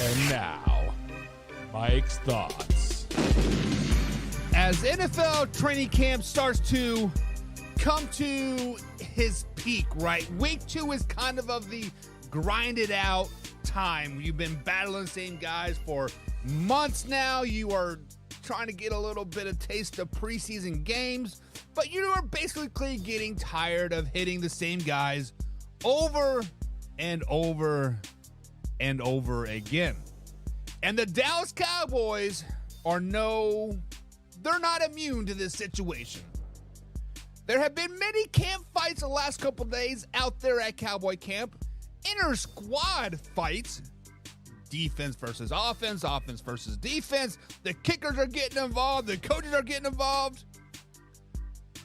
And now, Mike's thoughts. As NFL training camp starts to come to his peak, right? Week 2 is kind of the grinded out time. You've been battling the same guys for months now. You are trying to get a little bit of taste of preseason games, but you are basically getting tired of hitting the same guys over and over and over again. And the Dallas Cowboys they're not immune to this situation. There have been many camp fights the last couple days out there at Cowboy camp. Inter-squad fights. Defense versus offense, offense versus defense. The kickers are getting involved. The coaches are getting involved.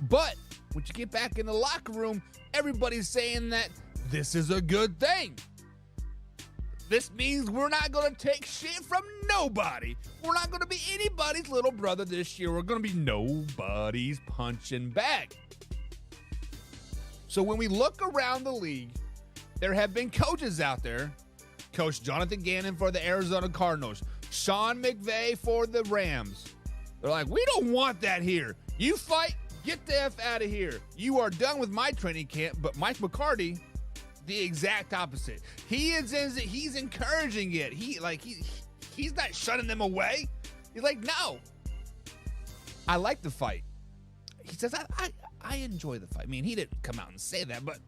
But when you get back in the locker room, everybody's saying that this is a good thing. This means we're not going to take shit from nobody. We're not going to be anybody's little brother this year. We're going to be nobody's punching bag. So when we look around the league, there have been coaches out there. Coach Jonathan Gannon for the Arizona Cardinals. Sean McVay for the Rams. They're like, we don't want that here. You fight, get the F out of here. You are done with my training camp. But Mike McCarthy, the exact opposite. He's encouraging it. He's not shutting them away. He's like, no. I like the fight. He says, I enjoy the fight. I mean, he didn't come out and say that, but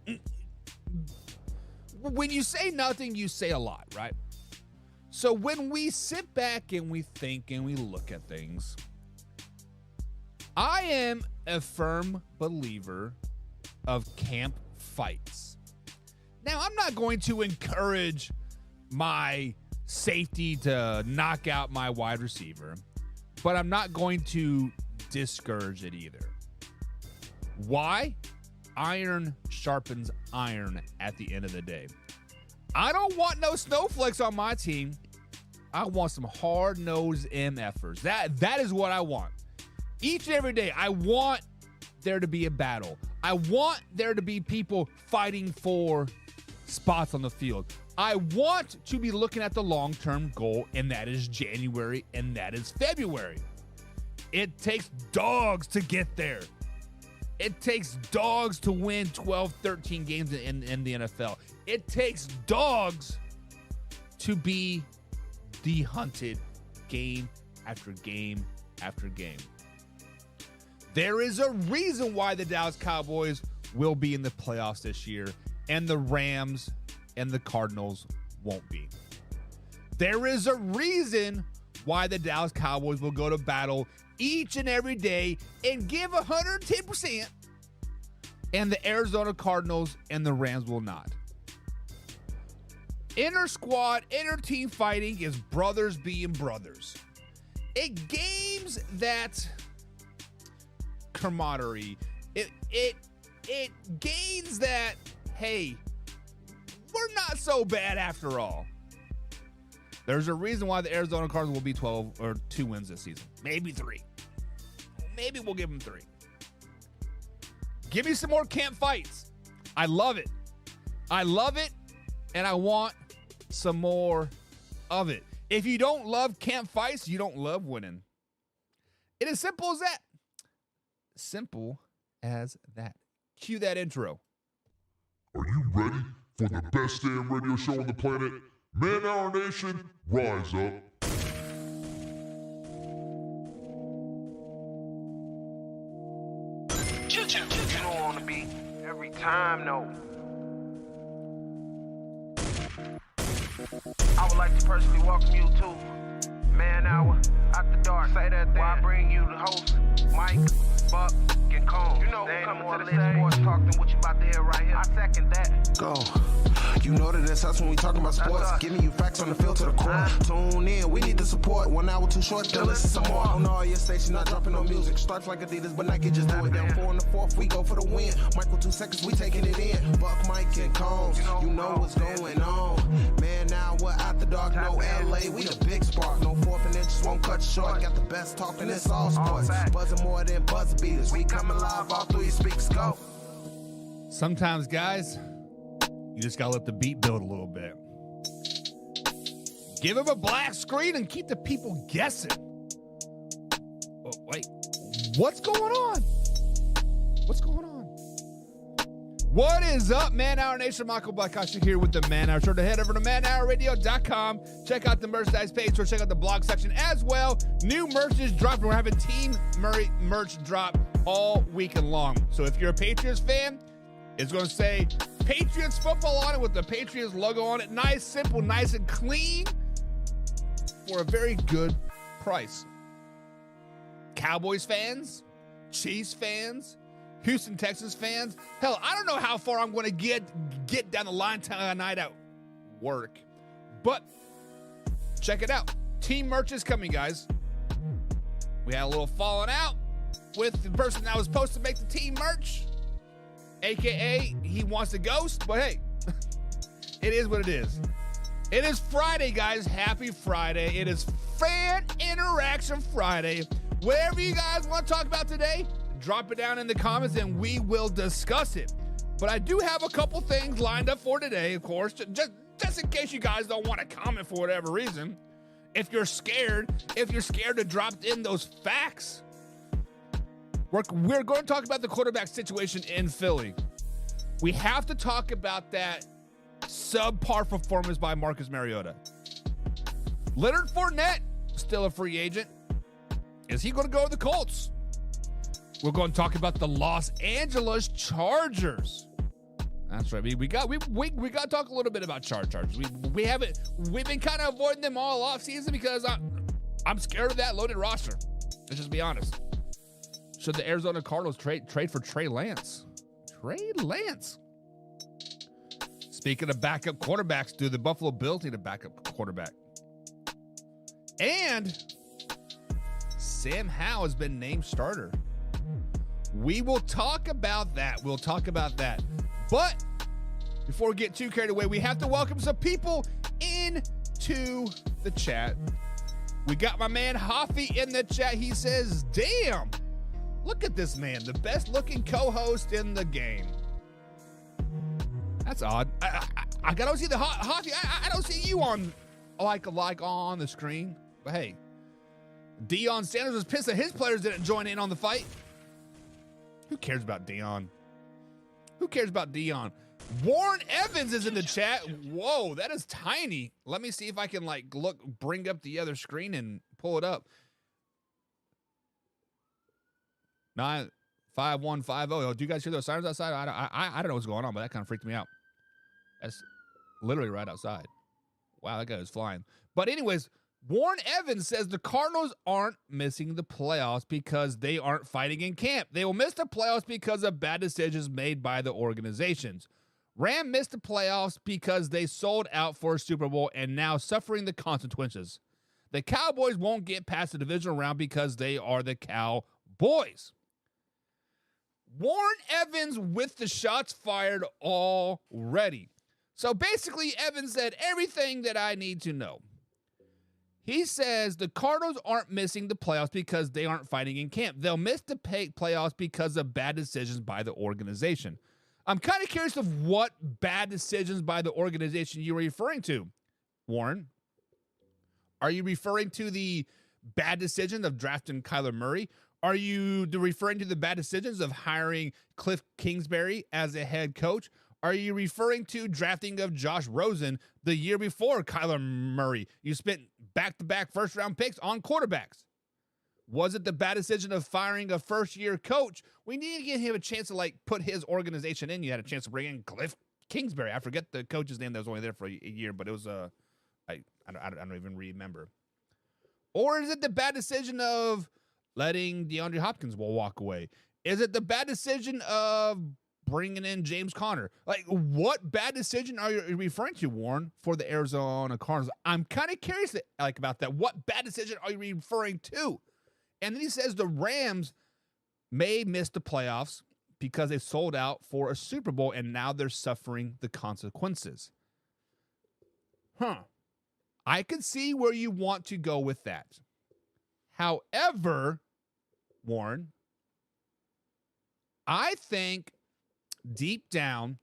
when you say nothing, you say a lot, right? So when we sit back and we think and we look at things, I am a firm believer of camp fights. Now, I'm not going to encourage my safety to knock out my wide receiver, but I'm not going to discourage it either. Why? Iron sharpens iron at the end of the day. I don't want no snowflakes on my team. I want some hard-nosed MFers. That is what I want. Each and every day, I want there to be a battle. I want there to be people fighting for spots on the field. I want to be looking at the long-term goal, and that is January, and that is February. It takes dogs to get there. It takes dogs to win 12, 13 games in the NFL. It takes dogs to be the hunted game after game after game. There is a reason why the Dallas Cowboys will be in the playoffs this year, and the Rams and the Cardinals won't be. There is a reason why the Dallas Cowboys will go to battle each and every day and give 110%, and the Arizona Cardinals and the Rams will not. Inter-squad, inter-team fighting is brothers being brothers. It gains that camaraderie. It gains that, hey, we're not so bad after all. There's a reason why the Arizona Cardinals will be 12 or 2 wins this season. Maybe 3. Maybe we'll give them 3. Give me some more camp fights. I love it. I love it, and I want some more of it. If you don't love camp fights, you don't love winning. It is simple as that. Simple as that. Cue that intro. Are you ready for the best damn radio show on the planet? Man Hour Nation, rise up. You don't want to be every time, no. I would like to personally welcome you to Man Hour After Dark. Say that while I bring you the host, Mike, Buck, and Cone. You know who coming to the stage. Sports talk than what you about to hear right here. I second that. Go. You know that it's us when we talking about sports. Giving you facts on the field to the core. Tune in, we need the support. 1 hour too short, then listen some more. On all your stations, not dropping no music. Starts like Adidas, but Nike just do it. Down 4 in the 4th, we go for the win. Michael 2 seconds, we taking it in. Buck, Mike, and Combs, you know what's going on. Man, now we're After Dark, no LA, we the big spark. No 4th and inches won't cut you short. Got the best talking, it's all sports. Buzzing more than buzzer beaters. We coming live all through your speakers, go. Sometimes, guys, you just gotta let the beat build a little bit. Give him a black screen and keep the people guessing. Oh, wait, what's going on? What's going on? What is up, Man Hour Nation? Michael Blackosh here with the Man Hour Show. To head over to manhourradio.com. Check out the merchandise page or check out the blog section as well. New merch is dropping. We're having Team Murray merch drop all weekend long. So if you're a Patriots fan, it's going to say Patriots football on it with the Patriots logo on it. Nice, simple, nice and clean for a very good price. Cowboys fans, Chiefs fans, Houston, Texas fans. Hell, I don't know how far I'm going to get down the line tonight at work. But check it out. Team merch is coming, guys. We had a little falling out with the person that was supposed to make the team merch. AKA, he wants to ghost. But hey, it is what it is. It is Friday, guys. Happy Friday. It is Fan Interaction Friday. Whatever you guys want to talk about today, drop it down in the comments and we will discuss it. But I do have a couple things lined up for today, of course, just in case you guys don't want to comment for whatever reason. If you're scared to drop in those facts, we're going to talk about the quarterback situation in Philly. We have to talk about that subpar performance by Marcus Mariota. Leonard Fournette, still a free agent. Is he going to go to the Colts? We're going to talk about the Los Angeles Chargers. That's right. We got to talk a little bit about Chargers. We've been kind of avoiding them all off season because I'm scared of that loaded roster. Let's just be honest. Should the Arizona Cardinals trade for Trey Lance? Trey Lance. Speaking of backup quarterbacks, do the Buffalo Bills need a backup quarterback? And Sam Howell has been named starter. We will talk about that. But before we get too carried away, we have to welcome some people into the chat. We got my man Hoffy in the chat. He says, damn, look at this man, the best looking co-host in the game. That's odd. I don't see the Hoffy. I don't see you on like on the screen. But hey, Deion Sanders was pissed that his players didn't join in on the fight. Who cares about Deion? Warren Evans is in the chat. Whoa, that is tiny. Let me see if I can bring up the other screen and pull it up. 95150. Oh, do you guys hear those sirens outside? I don't know what's going on, but that kind of freaked me out. That's literally right outside. Wow, that guy is flying. But anyways, Warren Evans says the Cardinals aren't missing the playoffs because they aren't fighting in camp. They will miss the playoffs because of bad decisions made by the organizations. Ram missed the playoffs because they sold out for a Super Bowl and now suffering the consequences. The Cowboys won't get past the divisional round because they are the Cowboys. Warren Evans with the shots fired already. So basically, Evans said everything that I need to know. He says the Cardinals aren't missing the playoffs because they aren't fighting in camp. They'll miss the playoffs because of bad decisions by the organization. I'm kind of curious of what bad decisions by the organization you're referring to, Warren. Are you referring to the bad decision of drafting Kyler Murray? Are you referring to the bad decisions of hiring Cliff Kingsbury as a head coach? Are you referring to drafting of Josh Rosen the year before Kyler Murray? You spent back-to-back first-round picks on quarterbacks. Was it the bad decision of firing a first-year coach? We need to give him a chance to put his organization in. You had a chance to bring in Cliff Kingsbury. I forget the coach's name that was only there for a year, but it was I don't even remember. Or is it the bad decision of letting DeAndre Hopkins walk away? Is it the bad decision of bringing in James Conner? What bad decision are you referring to, Warren, for the Arizona Cardinals? I'm kind of curious about that. What bad decision are you referring to? And then he says the Rams may miss the playoffs because they sold out for a Super Bowl and now they're suffering the consequences. I can see where you want to go with that. However, Warren, I think deep down,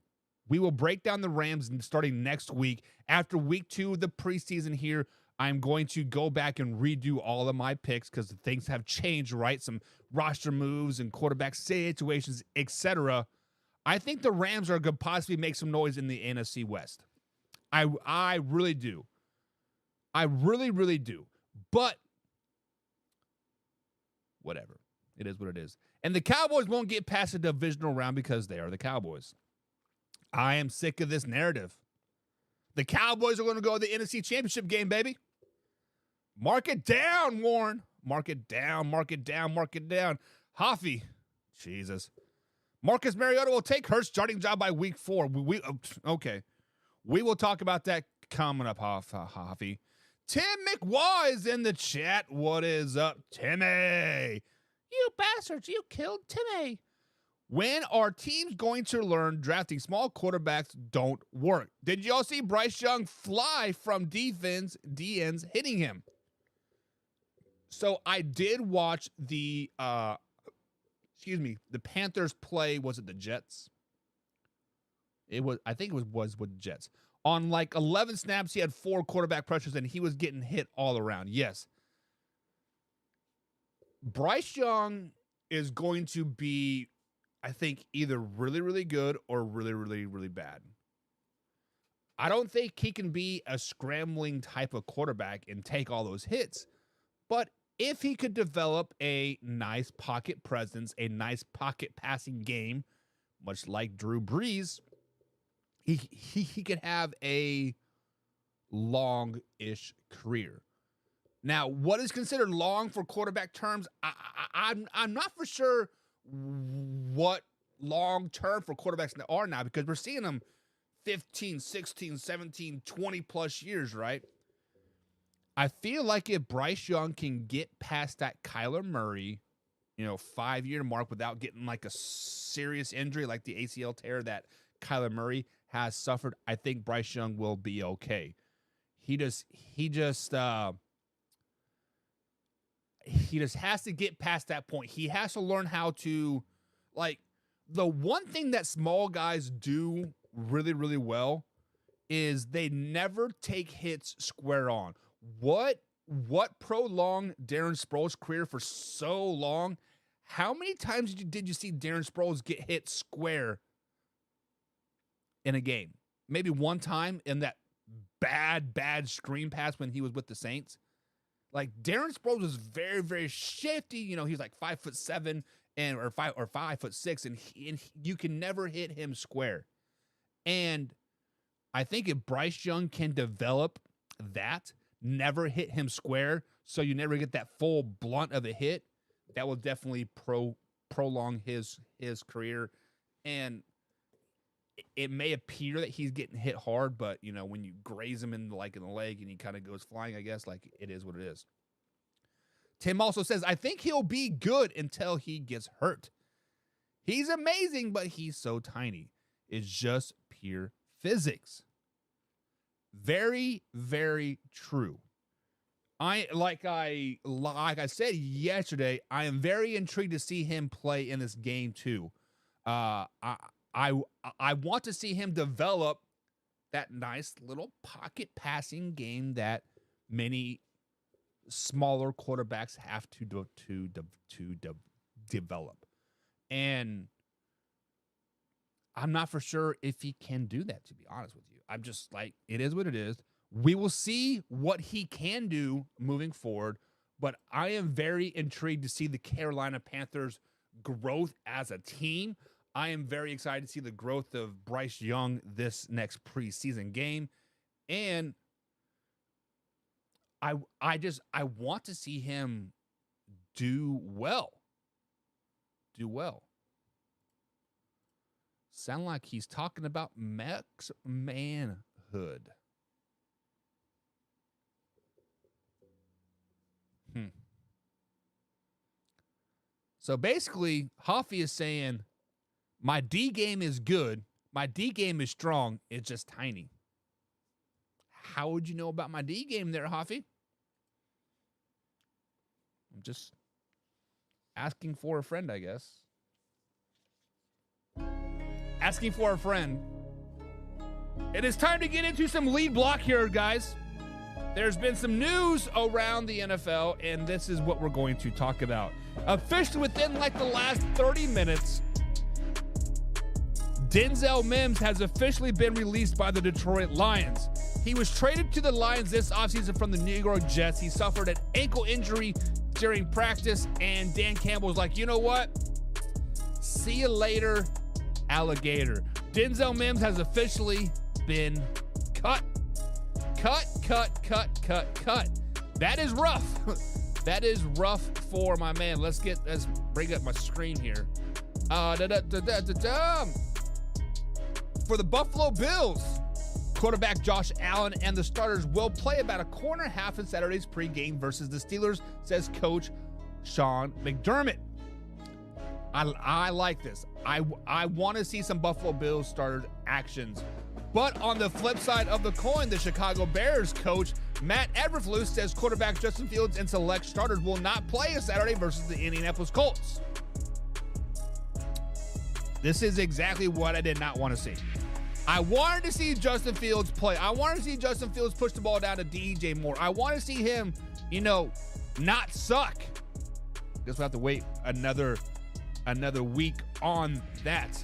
we will break down the Rams starting next week. After week 2 of the preseason here, I'm going to go back and redo all of my picks because things have changed, right? Some roster moves and quarterback situations, etc. I think the Rams are going to possibly make some noise in the NFC West. I really do. I really, really do. But whatever. It is what it is. And the Cowboys won't get past the divisional round because they are the Cowboys. I am sick of this narrative. The Cowboys are going to go to the NFC Championship game, baby. Mark it down, Warren. Mark it down, mark it down, mark it down. Hoffy, Jesus. Marcus Mariota will take Hurts' starting job by week 4. Okay. We will talk about that coming up, Hoffy. Tim McWaw is in the chat. What is up, Timmy? You bastards, you killed Timmy. When are teams going to learn drafting small quarterbacks don't work? Did y'all see Bryce Young fly from DNs hitting him? So I did watch the Panthers play, was it the Jets? I think it was with the Jets. On like 11 snaps, he had 4 quarterback pressures, and he was getting hit all around. Yes. Bryce Young is going to be, I think, either really, really good or really, really, really bad. I don't think he can be a scrambling type of quarterback and take all those hits. But if he could develop a nice pocket presence, a nice pocket passing game, much like Drew Brees, he could have a long-ish career. Now, what is considered long for quarterback terms? I'm not for sure what long-term for quarterbacks are now, because we're seeing them 15, 16, 17, 20-plus years, right? I feel like if Bryce Young can get past that Kyler Murray, 5-year mark without getting like a serious injury like the ACL tear that Kyler Murray has suffered, I think Bryce Young will be okay. He just has to get past that point. He has to learn how to, like, the one thing that small guys do really, really well is they never take hits square on. What prolonged Darren Sproles' career for so long? How many times did you see Darren Sproles get hit square in a game? Maybe one time in that bad screen pass when he was with the Saints. Like, Darren Sproles is very, very shifty. He's like 5'7" or 5'6", and you can never hit him square. And I think if Bryce Young can develop that, never hit him square, so you never get that full blunt of a hit, that will definitely prolong his career. And it may appear that he's getting hit hard, but when you graze him in the leg and he kind of goes flying, I guess, like, it is what it is. Tim also says, I think he'll be good until he gets hurt. He's amazing, but he's so tiny. It's just pure physics. Very, very true. Like I said yesterday, I am very intrigued to see him play in this game too. I want to see him develop that nice little pocket passing game that many smaller quarterbacks have to develop. And I'm not for sure if he can do that, to be honest with you. I'm just like, it is what it is. We will see what he can do moving forward, but I am very intrigued to see the Carolina Panthers' growth as a team. I am very excited to see the growth of Bryce Young this next preseason game. And I want to see him do well. Sound like he's talking about Max manhood. So basically, Hoffy is saying, my D game is good. My D game is strong. It's just tiny. How would you know about my D game there, Hoffy? I'm just asking for a friend, I guess. Asking for a friend. It is time to get into some lead block here, guys. there's been some news around the NFL, and this is what we're going to talk about. Officially within like the last 30 minutes, Denzel Mims has officially been released by the Detroit Lions. He was traded to the Lions this offseason from the New York Jets. He suffered an ankle injury during practice, and Dan Campbell was like, you know what? See you later, alligator. Denzel Mims has officially been cut. Cut. That is rough. That is rough for my man. Let's bring up my screen here. For the Buffalo Bills, quarterback Josh Allen and the starters will play about a quarter and a half in Saturday's pregame versus the Steelers, says Coach Sean McDermott. I like this. I want to see some Buffalo Bills starters actions. But on the flip side of the coin, the Chicago Bears coach Matt Eberflus says quarterback Justin Fields and select starters will not play a Saturday versus the Indianapolis Colts. This is exactly what I did not want to see. I wanted to see Justin Fields play. I wanted to see Justin Fields push the ball down to DJ Moore. I want to see him, not suck. Guess we'll have to wait another week on that.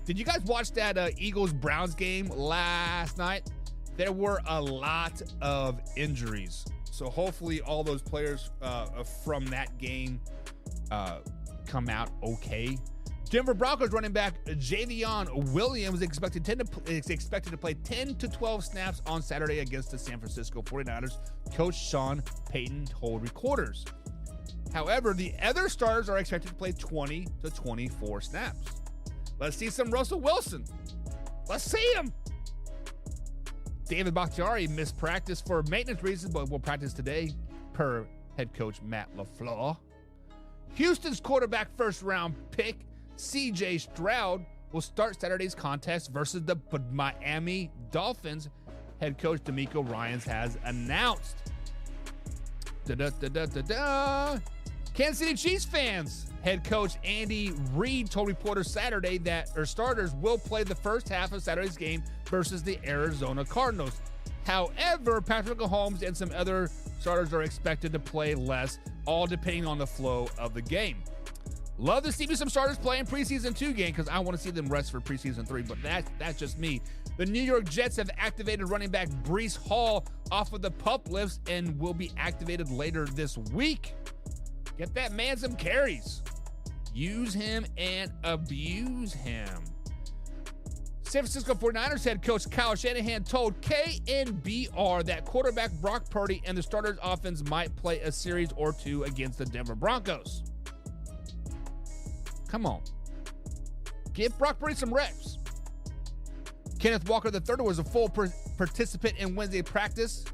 Did you guys watch that Eagles-Browns game last night? There were a lot of injuries. So hopefully all those players from that game come out okay. Denver Broncos running back Javion Williams is expected to play 10 to 12 snaps on Saturday against the San Francisco 49ers, Coach Sean Payton told reporters. However, the other starters are expected to play 20 to 24 snaps. Let's see some Russell Wilson. Let's see him. David Bakhtiari missed practice for maintenance reasons, but will practice today, per head coach Matt LaFleur. Houston's quarterback first-round pick, C.J. Stroud, will start Saturday's contest versus the Miami Dolphins, head coach DeMeco Ryans has announced. Kansas City Chiefs fans, head coach Andy Reid told reporters Saturday that starters will play the first half of Saturday's game versus the Arizona Cardinals. However, Patrick Mahomes and some other starters are expected to play less, all depending on the flow of the game. Love to see me some starters play in preseason 2 game because I want to see them rest for preseason 3, but that's just me. The New York Jets have activated running back Breece Hall off of the pup list and will be activated later this week. Get that man some carries. Use him and abuse him. San Francisco 49ers head coach Kyle Shanahan told KNBR that quarterback Brock Purdy and the starters offense might play a series or 2 against the Denver Broncos. Come on. Give Brock Purdy some reps. Kenneth Walker III was a full participant in Wednesday practice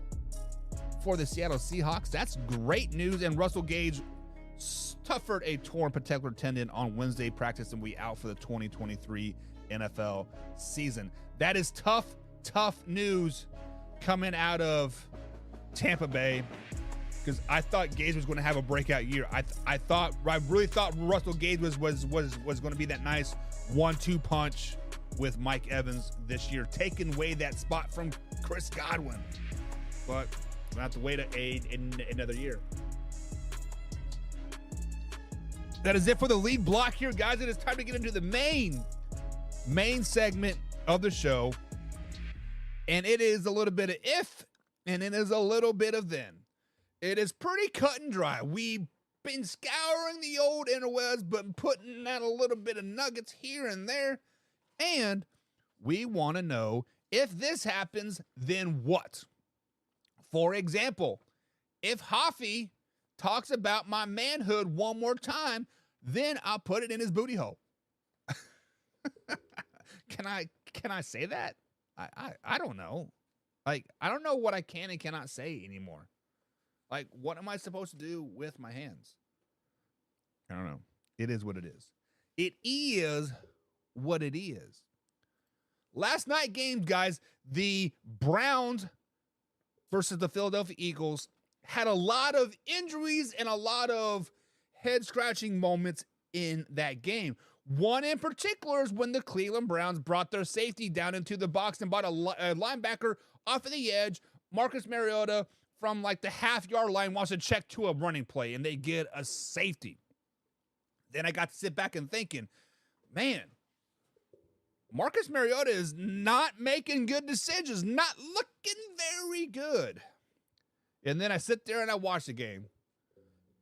for the Seattle Seahawks. That's great news. And Russell Gage suffered a torn patellar tendon on Wednesday practice and will be out for the 2023 NFL season. That is tough news coming out of Tampa Bay, because I thought Gage was going to have a breakout year. I really thought Russell Gage was going to be that nice 1-2 punch with Mike Evans this year, taking away that spot from Chris Godwin. But we'll have to wait another year. That is it for the lead block here, guys. It is time to get into the main segment of the show. And it is a little bit of if, and it is a little bit of then. It is pretty cut and dry. We've been scouring the old interwebs, but putting out a little bit of nuggets here and there. And we want to know, if this happens, then what? For example, if Hoffy talks about my manhood one more time, then I'll put it in his booty hole. Can I say that? I don't know. Like, I don't know what I can and cannot say anymore. Like, what am I supposed to do with my hands? I don't know. It is what it is. It is what it is. Last night games, guys, the Browns versus the Philadelphia Eagles had a lot of injuries and a lot of head-scratching moments in that game. One in particular is when the Cleveland Browns brought their safety down into the box and brought a linebacker off of the edge. Marcus Mariota from like the half-yard line wants to check to a running play and they get a safety. Then I got to sit back and thinking, man, Marcus Mariota is not making good decisions, not looking very good. And then I sit there and I watch the game.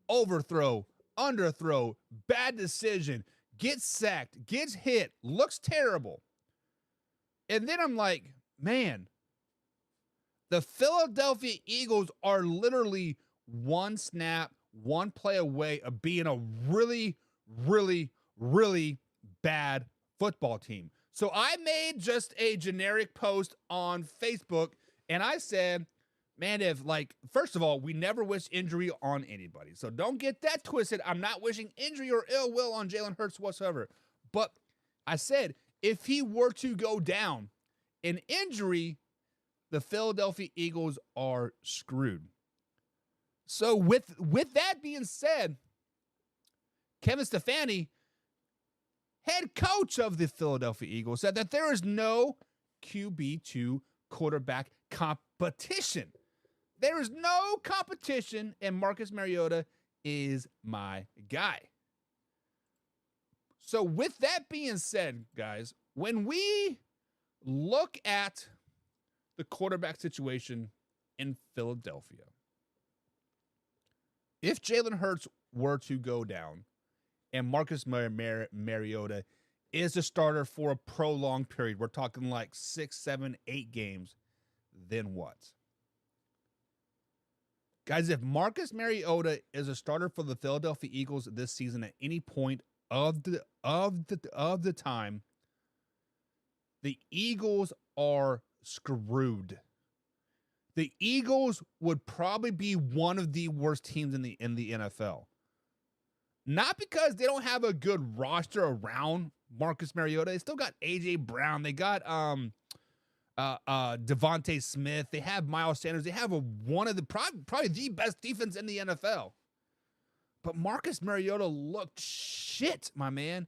Overthrow, underthrow, bad decision, gets sacked, gets hit, looks terrible. And then I'm like, man, the Philadelphia Eagles are literally one snap, one play away of being a really, really, really bad football team. So I made just a generic post on Facebook, and I said, man, if like, first of all, we never wish injury on anybody. So don't get that twisted. I'm not wishing injury or ill will on Jalen Hurts whatsoever. But I said, if he were to go down in injury, the Philadelphia Eagles are screwed. So with that being said, Kevin Stefanski, head coach of the Philadelphia Eagles, said that there is no QB2 quarterback competition. There is no competition, and Marcus Mariota is my guy. So with that being said, guys, when we look at the quarterback situation in Philadelphia, if Jalen Hurts were to go down and Marcus Mariota is the starter for a prolonged period, we're talking like 6, 7, 8 games, then what? Guys, if Marcus Mariota is a starter for the Philadelphia Eagles this season at any point of the time, the Eagles are screwed. The Eagles would probably be one of the worst teams in the NFL. Not because they don't have a good roster around Marcus Mariota. They still got A.J. Brown. They got Devontae Smith. They have Miles Sanders. They have one of the probably the best defense in the NFL. But Marcus Mariota looked shit, my man.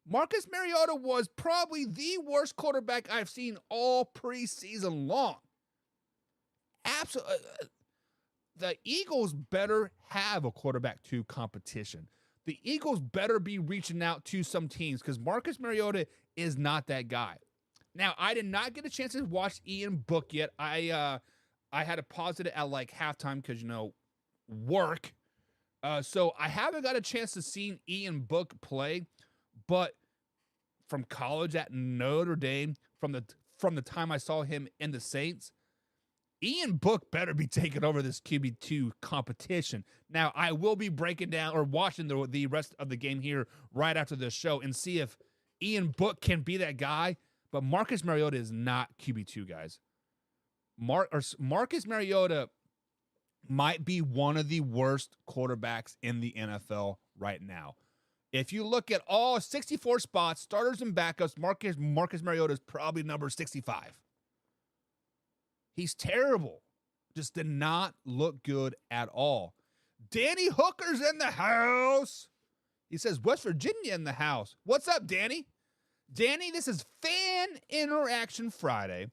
Marcus Mariota was probably the worst quarterback I've seen all preseason long. Absolutely. The Eagles better have a quarterback 2 competition. The Eagles better be reaching out to some teams because Marcus Mariota is not that guy. Now, I did not get a chance to watch Ian Book yet. I had to pause it at like halftime because, work. So I haven't got a chance to see Ian Book play, but from college at Notre Dame, from the time I saw him in the Saints, Ian Book better be taking over this QB2 competition. Now, I will be breaking down or watching the rest of the game here right after this show and see if Ian Book can be that guy. But Marcus Mariota is not QB2, guys. Marcus Mariota might be one of the worst quarterbacks in the NFL right now. If you look at all 64 spots, starters and backups, Marcus Mariota is probably number 65. He's terrible. Just did not look good at all. Danny Hooker's in the house. He says, West Virginia in the house. What's up, Danny? Danny, this is Fan Interaction Friday.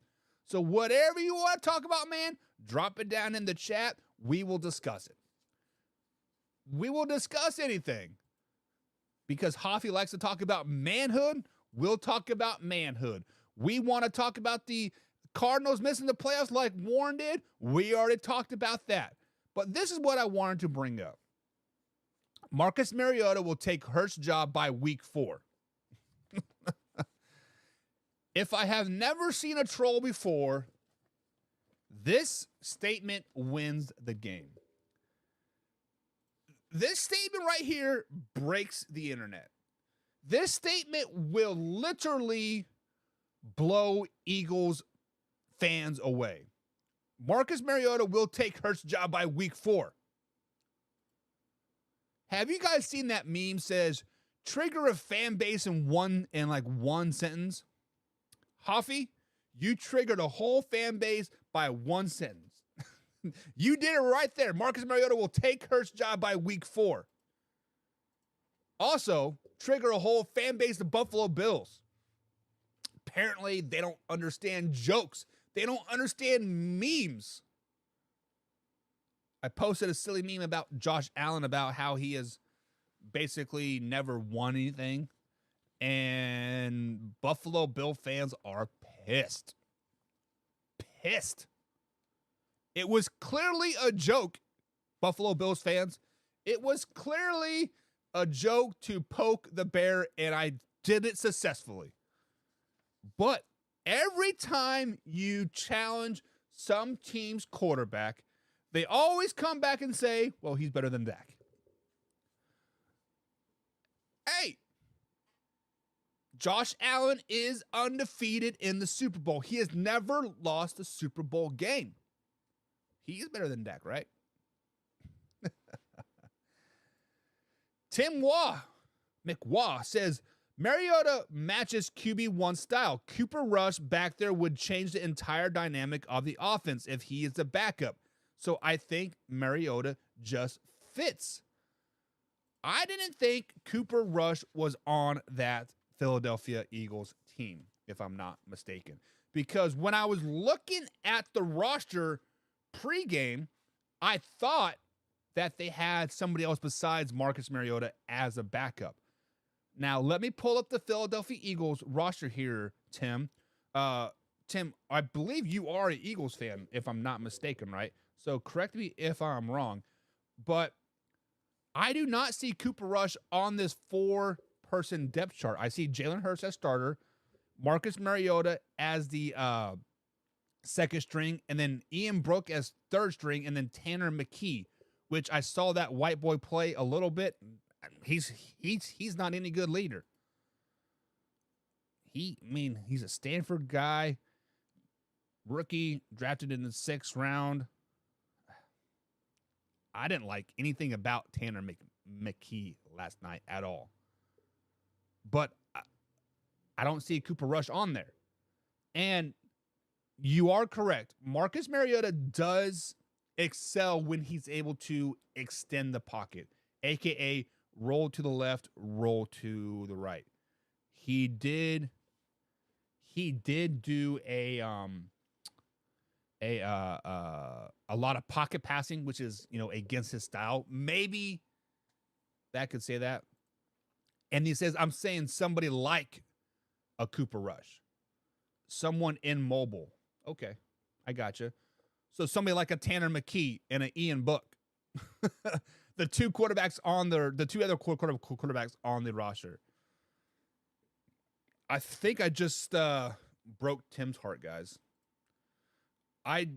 So whatever you want to talk about, man, drop it down in the chat. We will discuss it. We will discuss anything. Because Hoffy likes to talk about manhood, we'll talk about manhood. We want to talk about the Cardinals missing the playoffs like Warren did. We already talked about that. But this is what I wanted to bring up. Marcus Mariota will take Hurts' job by week 4. If I have never seen a troll before, this statement wins the game. This statement right here breaks the internet. This statement will literally blow Eagles fans away. Marcus Mariota will take Hurts' job by week 4. Have you guys seen that meme says trigger a fan base in one sentence? Hoffy, you triggered a whole fan base by one sentence. You did it right there. Marcus Mariota will take Hurts' job by week 4. Also, trigger a whole fan base of Buffalo Bills. Apparently, they don't understand jokes. They don't understand memes. I posted a silly meme about Josh Allen about how he has basically never won anything. And Buffalo Bill fans are pissed. Pissed. It was clearly a joke, Buffalo Bills fans. It was clearly a joke to poke the bear, and I did it successfully. But every time you challenge some team's quarterback, they always come back and say, well, he's better than Dak. Hey, Josh Allen is undefeated in the Super Bowl. He has never lost a Super Bowl game. He is better than Dak, right? Tim McWaugh says, Mariota matches QB1 style. Cooper Rush back there would change the entire dynamic of the offense if he is the backup. So I think Mariota just fits. I didn't think Cooper Rush was on that Philadelphia Eagles team, if I'm not mistaken. Because when I was looking at the roster pregame, I thought that they had somebody else besides Marcus Mariota as a backup. Now, let me pull up the Philadelphia Eagles roster here, Tim. Tim, I believe you are an Eagles fan, if I'm not mistaken, right? So correct me if I'm wrong. But I do not see Cooper Rush on this 4-person depth chart. I see Jalen Hurts as starter, Marcus Mariota as the second string, and then Ian Brook as third string, and then Tanner McKee, which I saw that white boy play a little bit. He's not any good leader. He's a Stanford guy, rookie, drafted in the 6th round. I didn't like anything about Tanner McKee last night at all. But I don't see Cooper Rush on there. And you are correct. Marcus Mariota does excel when he's able to extend the pocket, a.k.a. roll to the left, roll to the right. He did do a lot of pocket passing, which is, against his style. Maybe that could say that. And he says, I'm saying somebody like a Cooper Rush, someone in mobile. Okay, I gotcha. So somebody like a Tanner McKee and an Ian Book. The two quarterbacks on the two other quarterbacks on the roster. I think I just broke Tim's heart, guys. I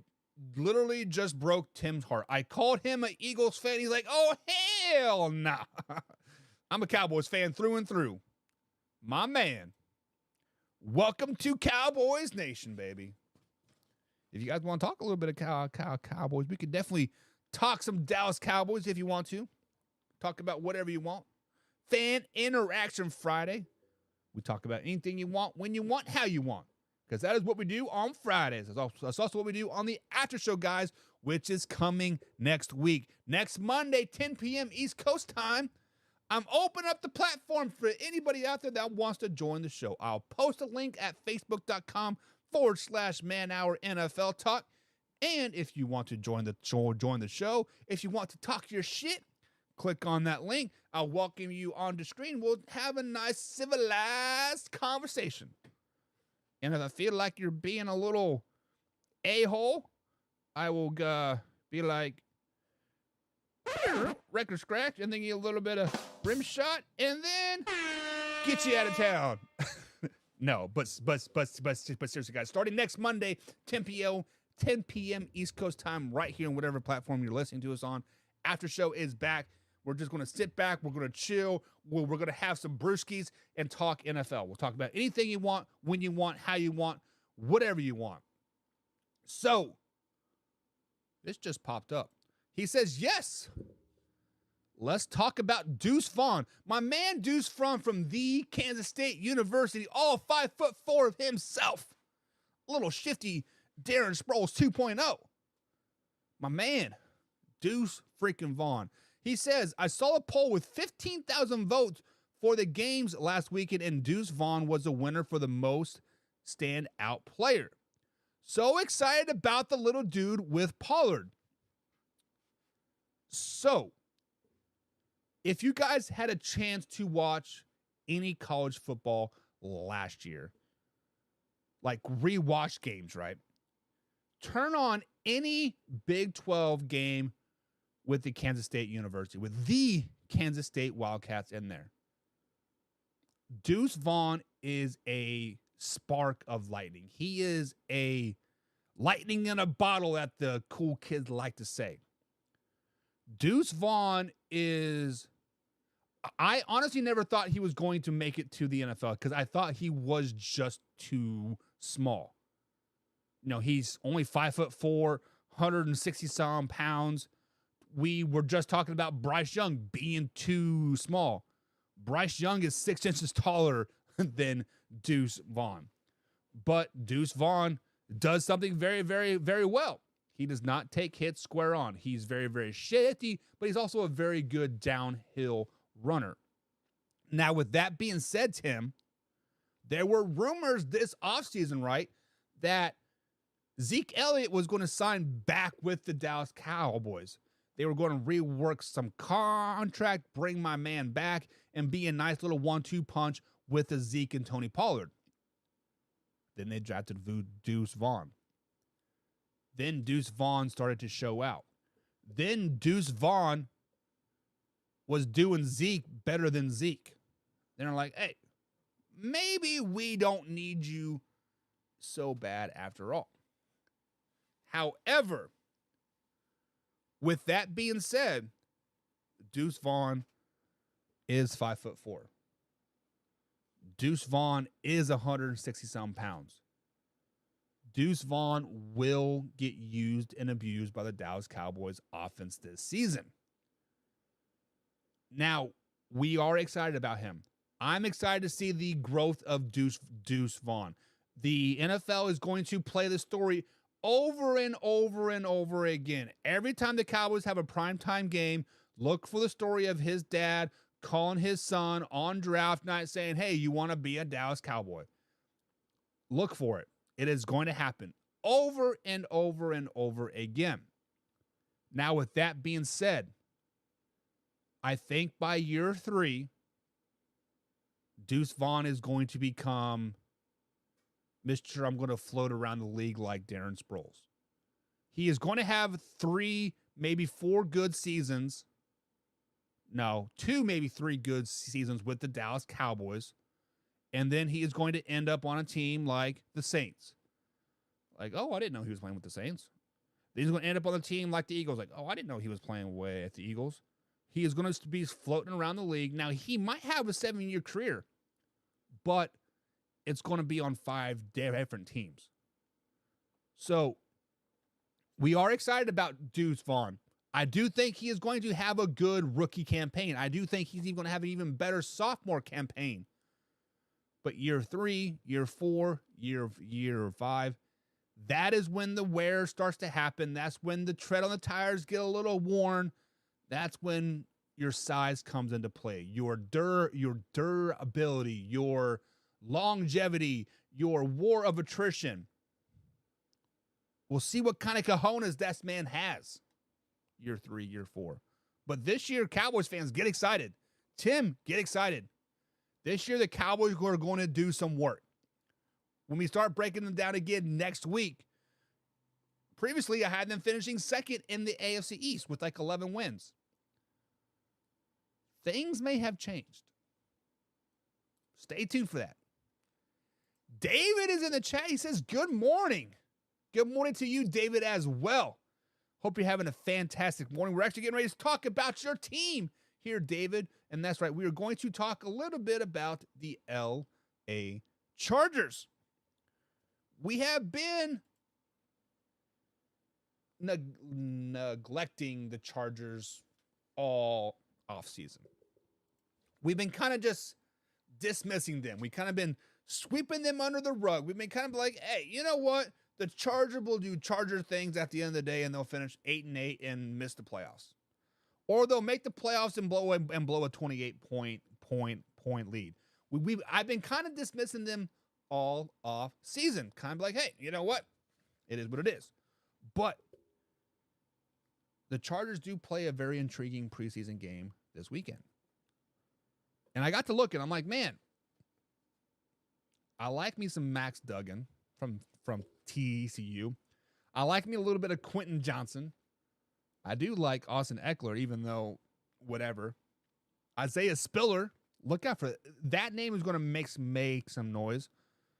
literally just broke Tim's heart. I called him an Eagles fan. He's like, oh, hell nah. I'm a Cowboys fan through and through. My man. Welcome to Cowboys Nation, baby. If you guys want to talk a little bit of Cowboys, we could definitely talk some Dallas Cowboys if you want to. Talk about whatever you want. Fan Interaction Friday. We talk about anything you want, when you want, how you want. Because that is what we do on Fridays. That's also what we do on the after show, guys, which is coming next week. Next Monday, 10 p.m. East Coast time. I'm opening up the platform for anybody out there that wants to join the show. I'll post a link at facebook.com/Man Hour NFL Talk. And if you want to join the show, if you want to talk your shit, click on that link. I'll welcome you on the screen. We'll have a nice civilized conversation. And if I feel like you're being a little a-hole, I will be like, record scratch, and then get a little bit of rim shot, and then get you out of town. No, but seriously, guys, starting next Monday, 10 p.m. East Coast time, right here on whatever platform you're listening to us on. After show is back. We're just going to sit back. We're going to chill. We're going to have some brewskis and talk NFL. We'll talk about anything you want, when you want, how you want, whatever you want. So, this just popped up. He says, yes, let's talk about Deuce Vaughn. My man Deuce Vaughn from the Kansas State University, all 5'4" of himself. A little shifty Darren Sproles 2.0. My man, Deuce freaking Vaughn. He says, I saw a poll with 15,000 votes for the games last weekend, and Deuce Vaughn was the winner for the most standout player. So excited about the little dude with Pollard. So, if you guys had a chance to watch any college football last year, like rewatch games, right? Turn on any Big 12 game with the Kansas State University, with the Kansas State Wildcats in there. Deuce Vaughn is a spark of lightning. He is a lightning in a bottle, that the cool kids like to say. Deuce Vaughn is... I honestly never thought he was going to make it to the NFL because I thought he was just too small. You know, he's only 5'4", 160-some pounds. We were just talking about Bryce Young being too small. Bryce Young is 6 inches taller than Deuce Vaughn. But Deuce Vaughn does something very, very, very well. He does not take hits square on. He's very, very shifty, but he's also a very good downhill runner. Now, with that being said, Tim, there were rumors this offseason, right, that Zeke Elliott was going to sign back with the Dallas Cowboys. They were going to rework some contract, bring my man back, and be a nice little 1-2 punch with the Zeke and Tony Pollard. Then they drafted Deuce Vaughn. Then Deuce Vaughn started to show out. Then Deuce Vaughn was doing Zeke better than Zeke. They're like, hey, maybe we don't need you so bad after all. However, with that being said, Deuce Vaughn is 5'4". Deuce Vaughn is 160-some pounds. Deuce Vaughn will get used and abused by the Dallas Cowboys offense this season. Now, we are excited about him. I'm excited to see the growth of Deuce Vaughn. The NFL is going to play the story over and over and over again. Every time the Cowboys have a primetime game, look for the story of his dad calling his son on draft night saying, hey, you want to be a Dallas Cowboy? Look for it. It is going to happen over and over and over again. Now, with that being said, I think by year 3, Deuce Vaughn is going to become Mr. I'm going to float around the league like Darren Sproles. He is going to have 3, maybe 4 good seasons. No, 2, maybe 3 good seasons with the Dallas Cowboys. And then he is going to end up on a team like the Saints. Like, oh, I didn't know he was playing with the Saints. Then he's going to end up on a team like the Eagles. Like, oh, I didn't know he was playing away at the Eagles. He is going to be floating around the league. Now, he might have a 7-year career, but it's going to be on 5 different teams. So, we are excited about Deuce Vaughn. I do think he is going to have a good rookie campaign. I do think he's even going to have an even better sophomore campaign. But year 3, year 4, year 5, that is when the wear starts to happen. That's when the tread on the tires get a little worn. That's when your size comes into play. Your durability, your longevity, your war of attrition. We'll see what kind of cojones that man has. Year 3, year 4. But this year, Cowboys fans, get excited. Tim, get excited. This year, the Cowboys are going to do some work. When we start breaking them down again next week, previously I had them finishing second in the AFC East with like 11 wins. Things may have changed. Stay tuned for that. David is in the chat. He says, good morning. Good morning to you, David, as well. Hope you're having a fantastic morning. We're actually getting ready to talk about your team here, David. And that's right. We are going to talk a little bit about the LA Chargers. We have been neglecting the Chargers all offseason. We've been kind of just dismissing them. We kind of been sweeping them under the rug. We've been kind of like, hey, you know what? The Chargers will do Charger things at the end of the day, and they'll finish 8-8 and miss the playoffs. Or they'll make the playoffs and blow a 28-point lead. I've been kind of dismissing them all off season. Kind of like, hey, you know what? It is what it is. But the Chargers do play a very intriguing preseason game this weekend. And I got to look, and I'm like, man, I like me some Max Duggan from TCU. I like me a little bit of Quentin Johnson. I do like Austin Eckler, even though whatever. Isaiah Spiller, look out for that name is going to make some noise.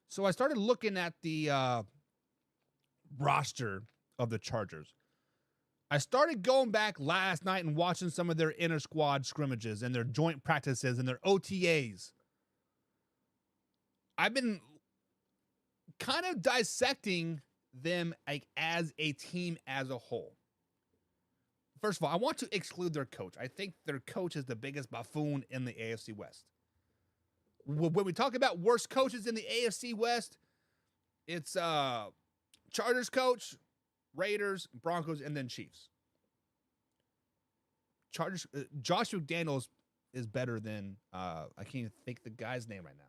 So I started looking at the roster of the Chargers. I started going back last night and watching some of their inter-squad scrimmages and their joint practices and their OTAs. I've been kind of dissecting them like as a team as a whole. First of all, I want to exclude their coach. I think their coach is the biggest buffoon in the AFC West. When we talk about worst coaches in the AFC West, it's Chargers coach, Raiders, Broncos, and then Chiefs. Chargers. Josh McDaniels is better than I can't even think the guy's name right now.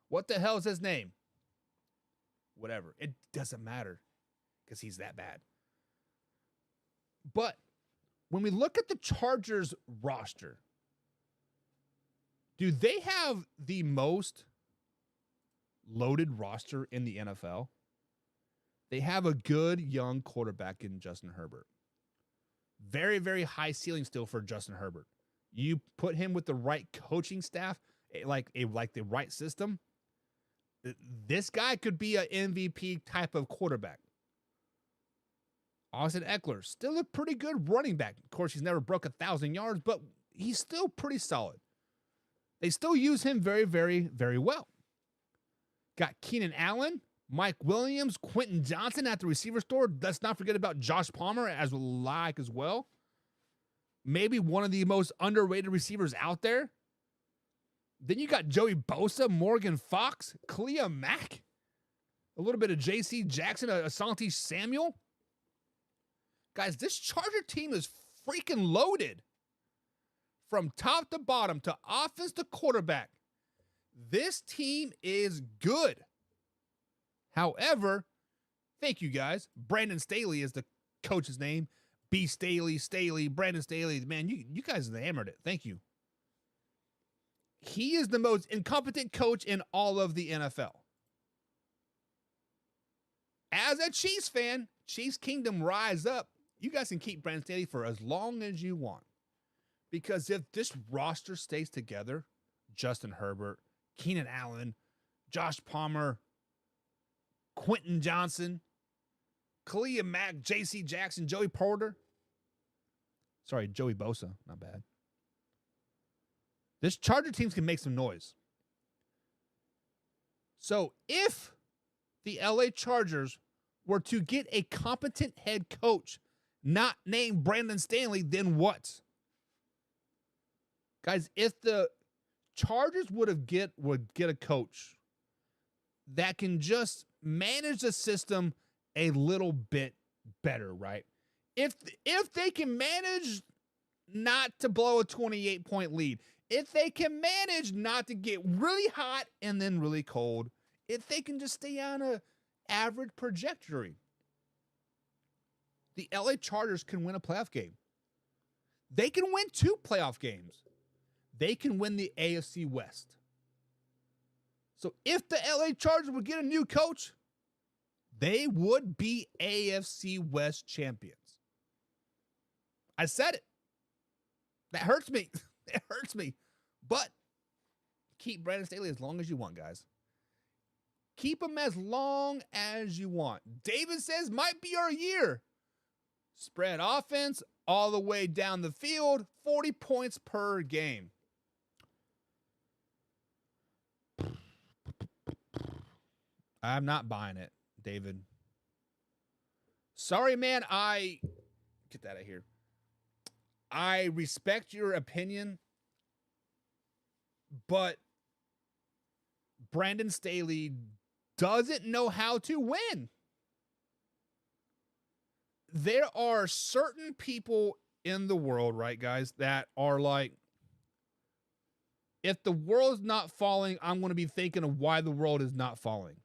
What the hell is his name? Whatever. It doesn't matter because he's that bad. But when we look at the Chargers roster, do they have the most loaded roster in the NFL? They have a good young quarterback in Justin Herbert. Very, very high ceiling still for Justin Herbert. You put him with the right coaching staff, like the right system, this guy could be an MVP type of quarterback. Austin Eckler, still a pretty good running back. Of course, he's never broke 1,000 yards, but he's still pretty solid. They still use him very, very, very well. Got Keenan Allen, Mike Williams, Quentin Johnson at the receiver store. Let's not forget about Josh Palmer as well. Maybe one of the most underrated receivers out there. Then you got Joey Bosa, Morgan Fox, Khalil Mack, a little bit of J.C. Jackson, Asante Samuel. Guys, this Charger team is freaking loaded. From top to bottom, to offense to quarterback. This team is good. However, thank you guys. Brandon Staley is the coach's name. B. Staley, Brandon Staley. Man, you guys hammered it. Thank you. He is the most incompetent coach in all of the NFL. As a Chiefs fan, Chiefs Kingdom rise up. You guys can keep Brandon Staley for as long as you want. Because if this roster stays together, Justin Herbert, Keenan Allen, Josh Palmer, Quentin Johnson, Khalil Mack, J.C. Jackson, Joey Bosa, not bad. This Charger team can make some noise. So if the LA Chargers were to get a competent head coach not named Brandon Staley, then what? Guys, if the Chargers would get a coach that can just manage the system a little bit better, right? If they can manage not to blow a 28-point lead, if they can manage not to get really hot and then really cold, if they can just stay on a average trajectory, the LA Chargers can win a playoff game. They can win 2 playoff games. They can win the AFC West. So if the LA Chargers would get a new coach, they would be AFC West champions. I said it. That hurts me. It hurts me. But keep Brandon Staley as long as you want, guys. Keep him as long as you want. David says might be our year. Spread offense all the way down the field, 40 points per game. I'm not buying it, David. Sorry, man. Get that out of here. I respect your opinion, but Brandon Staley doesn't know how to win. There are certain people in the world, right, guys, that are like, if the world's not falling, I'm going to be thinking of why the world is not falling.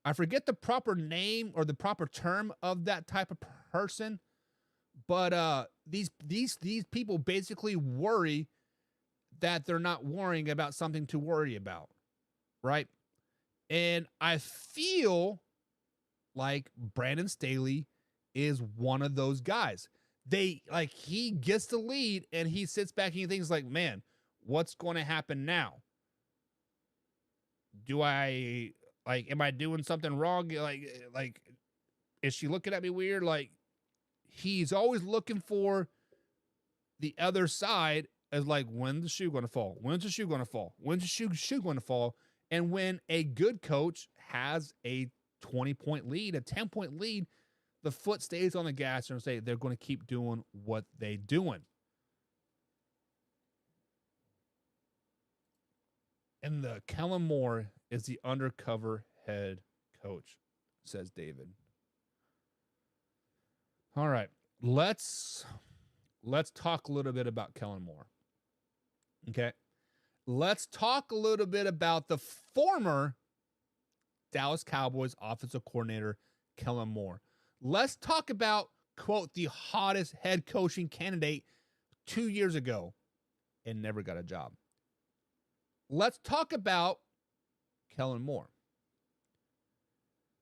I forget the proper name or the proper term of that type of person, But these people basically worry that they're not worrying about something to worry about, right? And I feel like Brandon Staley is one of those guys. He gets the lead and he sits back and he thinks like, man, what's going to happen now? Am I doing something wrong? Like, is she looking at me weird? Like, he's always looking for the other side as like, when's the shoe going to fall? When's the shoe going to fall? When's the shoe going to fall? And when a good coach has a 20-point lead, a 10-point lead, the foot stays on the gas and say they're going to keep doing what they're doing. And the Kellen Moore is the undercover head coach, says David. All right, let's talk a little bit about Kellen Moore. Okay, let's talk a little bit about the former Dallas Cowboys offensive coordinator, Kellen Moore. Let's talk about, quote, the hottest head coaching candidate 2 years ago and never got a job. Let's talk about Kellen Moore.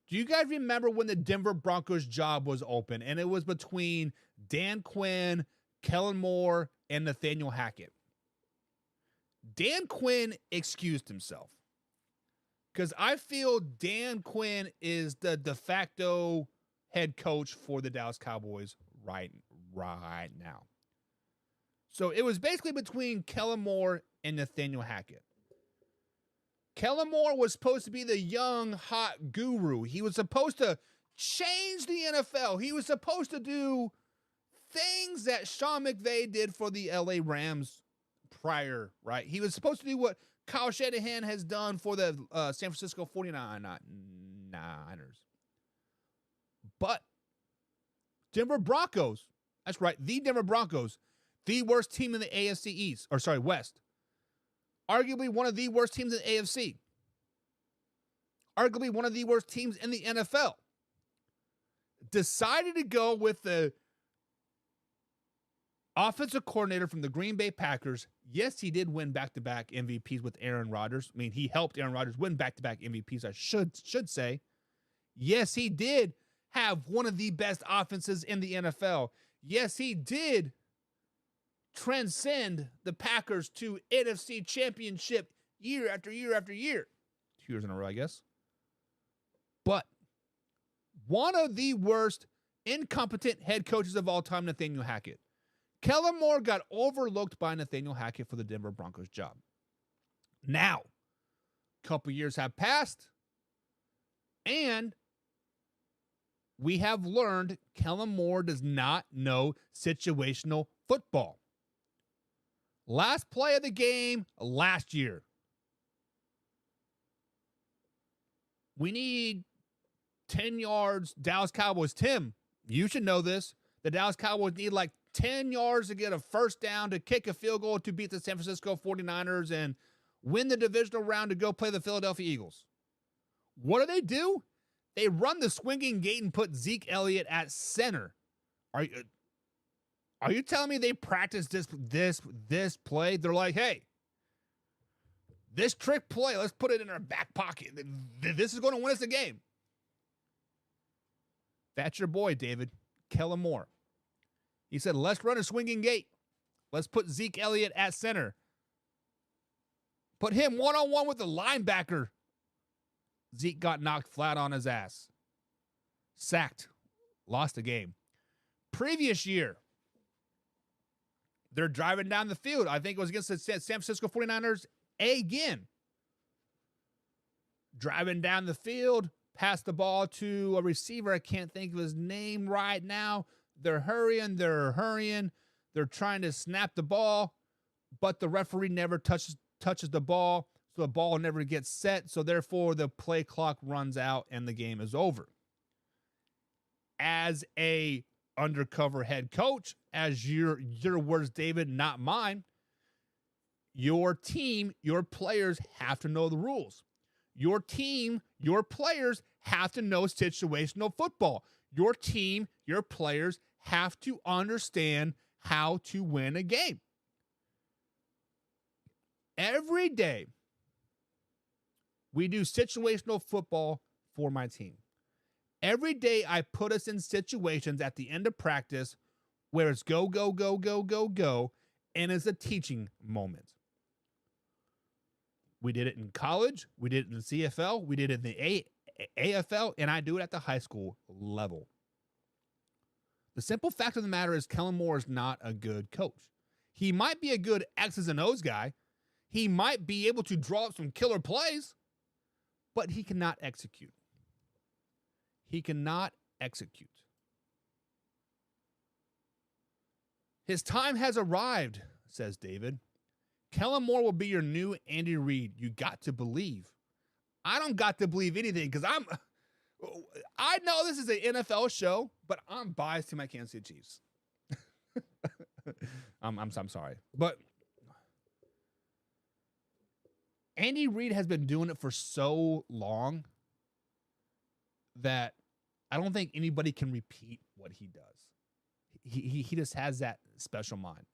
Do you guys remember when the Denver Broncos job was open and it was between Dan Quinn, Kellen Moore, and Nathaniel Hackett? Dan Quinn excused himself because I feel Dan Quinn is the de facto head coach for the Dallas Cowboys right now. So it was basically between Kellen Moore and Nathaniel Hackett. Kellen Moore was supposed to be the young, hot guru. He was supposed to change the NFL. He was supposed to do things that Sean McVay did for the LA Rams prior, right? He was supposed to do what Kyle Shanahan has done for the San Francisco 49ers. But Denver Broncos, that's right, the Denver Broncos, the worst team in the AFC West. Arguably one of the worst teams in the AFC. Arguably one of the worst teams in the NFL. Decided to go with the offensive coordinator from the Green Bay Packers. Yes, he did win back-to-back MVPs with Aaron Rodgers. I mean, he helped Aaron Rodgers win back-to-back MVPs, I should say. Yes, he did have one of the best offenses in the NFL. Yes, he did transcend the Packers to NFC Championship year after year after year. 2 years in a row, I guess. But one of the worst incompetent head coaches of all time, Nathaniel Hackett. Kellen Moore got overlooked by Nathaniel Hackett for the Denver Broncos job. Now, a couple years have passed, and we have learned Kellen Moore does not know situational football. Last play of the game last year. We need 10 yards. Dallas Cowboys. Tim, you should know this. The Dallas Cowboys need like 10 yards to get a first down to kick a field goal to beat the San Francisco 49ers and win the divisional round to go play the Philadelphia Eagles. What do? They run the swinging gate and put Zeke Elliott at center. Are you telling me they practiced this play? They're like, hey, this trick play, let's put it in our back pocket. This is going to win us the game. That's your boy, David. Kellen Moore. He said, let's run a swinging gate. Let's put Zeke Elliott at center. Put him one-on-one with the linebacker. Zeke got knocked flat on his ass. Sacked. Lost the game. Previous year, they're driving down the field. I think it was against the San Francisco 49ers again. Driving down the field, pass the ball to a receiver. I can't think of his name right now. They're hurrying. They're trying to snap the ball, but the referee never touches the ball, so the ball never gets set. So therefore, the play clock runs out and the game is over. As a undercover head coach, as your words, David, not mine, your team, your players have to know the rules. Your team, your players have to know situational football. Your team, your players have to understand how to win a game. Every day, we do situational football for my team. Every day, I put us in situations at the end of practice where it's go, go, go, go, go, go, and it's a teaching moment. We did it in college. We did it in the CFL. We did it in the AFL, and I do it at the high school level. The simple fact of the matter is Kellen Moore is not a good coach. He might be a good X's and O's guy. He might be able to draw up some killer plays, but he cannot execute. He cannot execute. His time has arrived, says David. Kellen Moore will be your new Andy Reid. You got to believe. I don't got to believe anything because I know this is an NFL show, but I'm biased to my Kansas City Chiefs. I'm sorry. But Andy Reid has been doing it for so long that I don't think anybody can repeat what he does. He just has that special mind.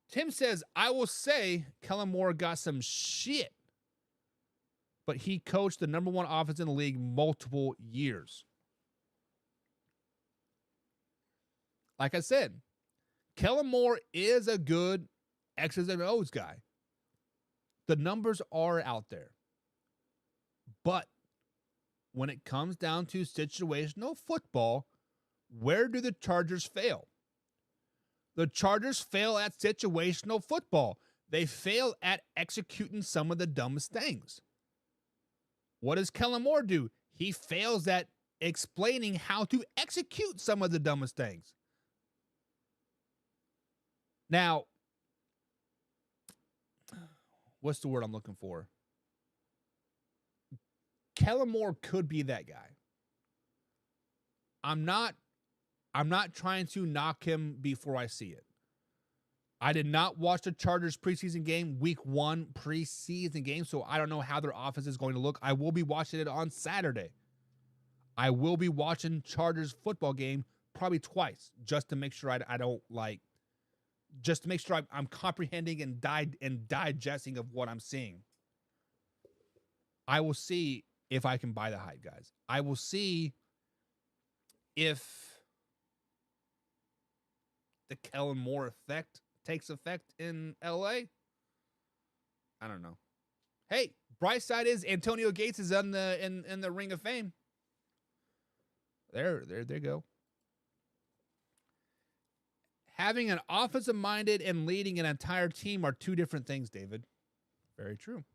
Tim says, I will say Kellen Moore got some shit, but he coached the number one offense in the league multiple years. Like I said, Kellen Moore is a good X's and O's guy. The numbers are out there. But when it comes down to situational football, where do the Chargers fail? The Chargers fail at situational football. They fail at executing some of the dumbest things. What does Kellen Moore do? He fails at explaining how to execute some of the dumbest things. Now, what's the word I'm looking for? Kellen Moore could be that guy. I'm not trying to knock him before I see it. I did not watch the Chargers preseason game, week 1 preseason game, so I don't know how their offense is going to look. I will be watching it on Saturday. I will be watching Chargers football game probably twice just to make sure just to make sure I'm comprehending and digesting of what I'm seeing. I will see if I can buy the hype, guys. I will see if the Kellen Moore effect takes effect in LA. I don't know. Hey, bright side is Antonio Gates is in the Ring of Fame. There you go. Having an offensive-minded and leading an entire team are two different things, David. Very true.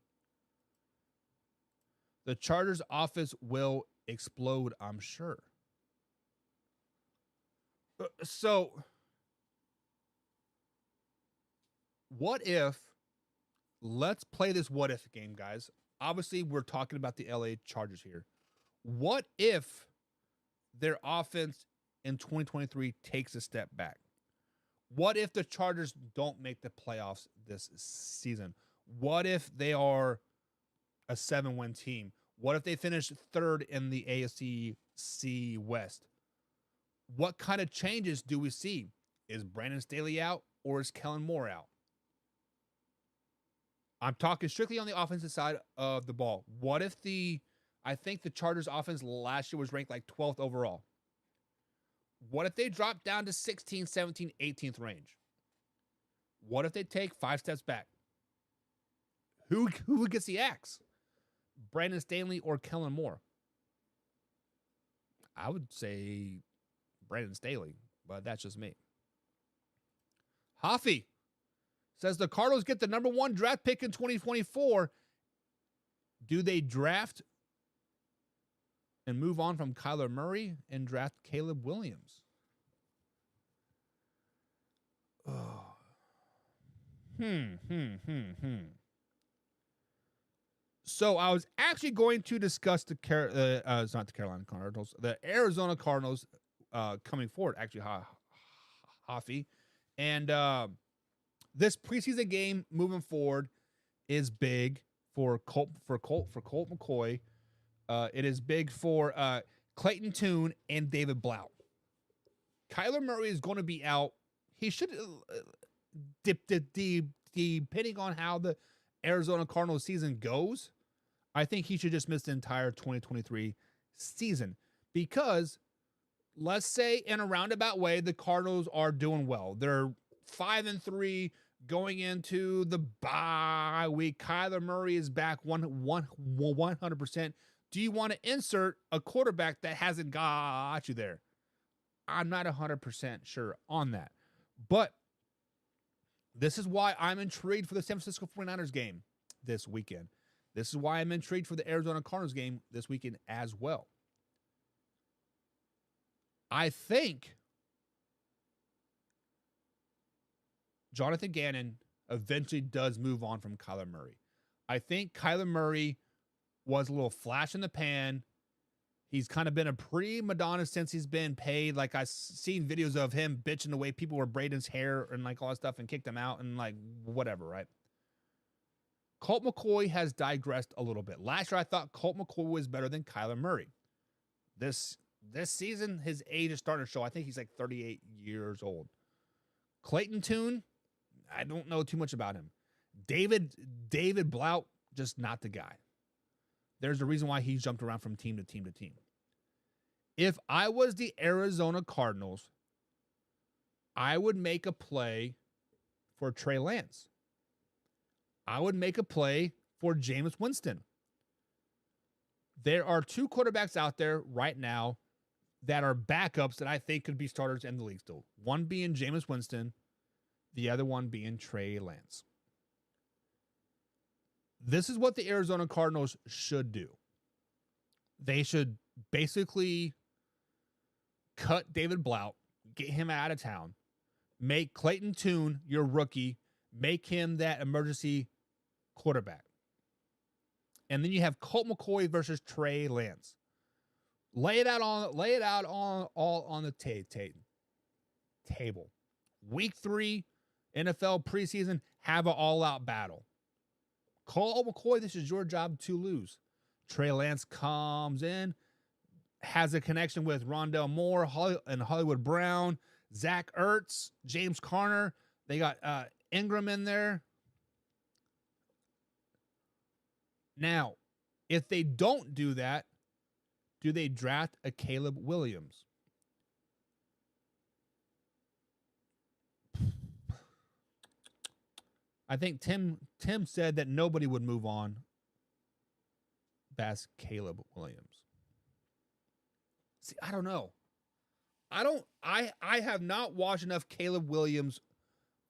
The Chargers' offense will explode, I'm sure. So, what if, let's play this what if game, guys. Obviously, we're talking about the LA Chargers here. What if their offense in 2023 takes a step back? What if the Chargers don't make the playoffs this season? What if they are a 7-win team? What if they finish third in the AFC West? What kind of changes do we see? Is Brandon Staley out or is Kellen Moore out? I'm talking strictly on the offensive side of the ball. What if I think the Chargers offense last year was ranked like 12th overall. What if they drop down to 16th, 17th, 18th range? What if they take 5 steps back? Who gets the axe? Brandon Staley or Kellen Moore? I would say Brandon Staley, but that's just me. Hoffy says the Cardinals get the number 1 draft pick in 2024. Do they draft and move on from Kyler Murray and draft Caleb Williams? Oh. So I was actually going to discuss it's not the Carolina Cardinals, the Arizona Cardinals coming forward, actually, Hoffy. And this preseason game moving forward is big for Colt McCoy. It is big for Clayton Tune and David Blount. Kyler Murray is going to be out. He should, depending on how the Arizona Cardinals season goes, I think he should just miss the entire 2023 season. Because let's say in a roundabout way, the Cardinals are doing well. They're 5-3 going into the bye week. Kyler Murray is back 100%. Do you want to insert a quarterback that hasn't got you there? I'm not 100% sure on that. But this is why I'm intrigued for the San Francisco 49ers game this weekend. This is why I'm intrigued for the Arizona Cardinals game this weekend as well. I think Jonathan Gannon eventually does move on from Kyler Murray. I think Kyler Murray was a little flash in the pan. He's kind of been a pre-Madonna since he's been paid. Like, I've seen videos of him bitching the way people were braiding his hair and like all that stuff and kicked him out and like whatever, right? Colt McCoy has digressed a little bit. Last year, I thought Colt McCoy was better than Kyler Murray. This season, his age is starting to show. I think he's like 38 years old. Clayton Tune, I don't know too much about him. David Blount, just not the guy. There's a reason why he's jumped around from team to team to team. If I was the Arizona Cardinals, I would make a play for Trey Lance. I would make a play for Jameis Winston. There are two quarterbacks out there right now that are backups that I think could be starters in the league still. One being Jameis Winston, the other one being Trey Lance. This is what the Arizona Cardinals should do. They should basically cut David Blount, get him out of town, make Clayton Tune your rookie, make him that emergency quarterback. And then you have Colt McCoy versus Trey Lance. Lay it out on the table. Week 3, NFL preseason, have an all-out battle. Colt McCoy, this is your job to lose. Trey Lance comes in, has a connection with Rondale Moore and Hollywood Brown, Zach Ertz, James Conner. They got Ingram in there. Now, if they don't do that, do they draft a Caleb Williams? I think Tim said that nobody would move on past Caleb Williams. See, I don't know. I have not watched enough Caleb Williams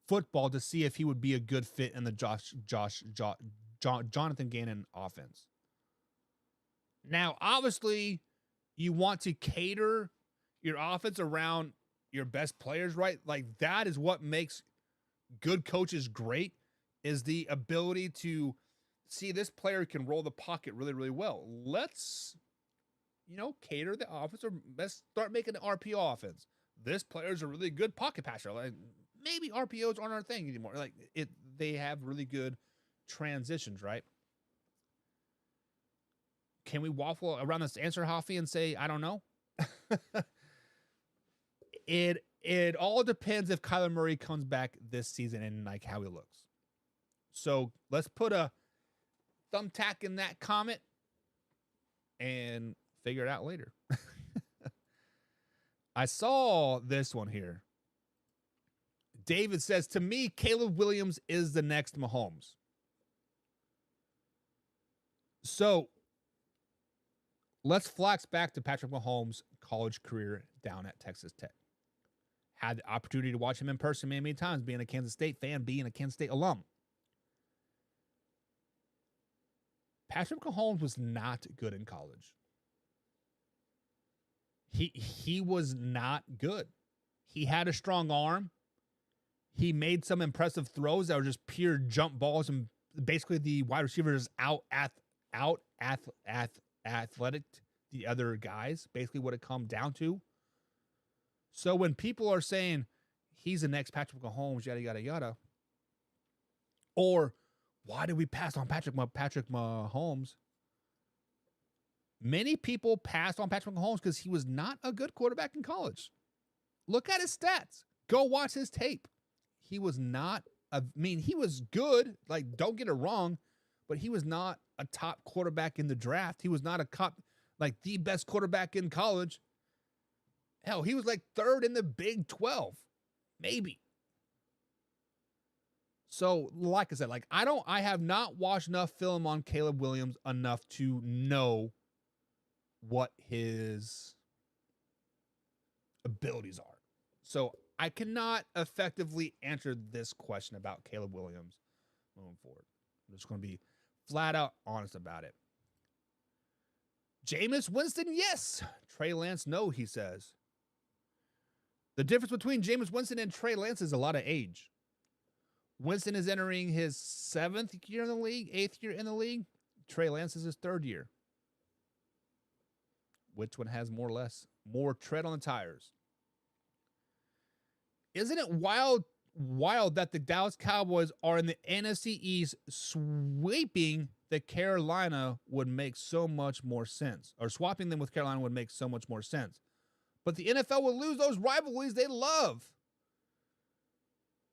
football to see if he would be a good fit in the Jonathan Gannon offense. Now, obviously, you want to cater your offense around your best players, right? Like, that is what makes good coaches great, is the ability to see this player can roll the pocket really, really well. Let's, cater the offense, or let's start making an RPO offense. This player is a really good pocket passer. Like, maybe RPOs aren't our thing anymore. Like, they have really good transitions, right? Can we waffle around this answer, Hoffy, and say, I don't know? It all depends if Kyler Murray comes back this season and like how he looks. So let's put a thumbtack in that comment and figure it out later. I saw this one here. David says, to me, Caleb Williams is the next Mahomes. So let's flash back to Patrick Mahomes' college career down at Texas Tech. Had the opportunity to watch him in person many, many times, being a Kansas State fan, being a Kansas State alum. Patrick Mahomes was not good in college. He was not good. He had a strong arm. He made some impressive throws that were just pure jump balls, and basically the wide receivers out athletic the other guys. Basically, what it comes down to. So when people are saying he's the next Patrick Mahomes, yada yada yada, or why did we pass on Patrick Mahomes? Many people passed on Patrick Mahomes because he was not a good quarterback in college. Look at his stats. Go watch his tape. He was not, he was good. Like, don't get it wrong, but he was not a top quarterback in the draft. He was not the best quarterback in college. Hell, he was like third in the Big 12, maybe. So, like I said, I have not watched enough film on Caleb Williams enough to know what his abilities are. So, I cannot effectively answer this question about Caleb Williams moving forward. I'm just going to be flat out honest about it. Jameis Winston, yes. Trey Lance, no, he says. The difference between Jameis Winston and Trey Lance is a lot of age. Winston is entering his 7th year in the league, 8th year in the league. Trey Lance is his 3rd year. Which one has more tread on the tires? Isn't it wild that the Dallas Cowboys are in the NFC East sweeping the Carolina would make so much more sense, or swapping them with Carolina would make so much more sense. But the NFL will lose those rivalries they love.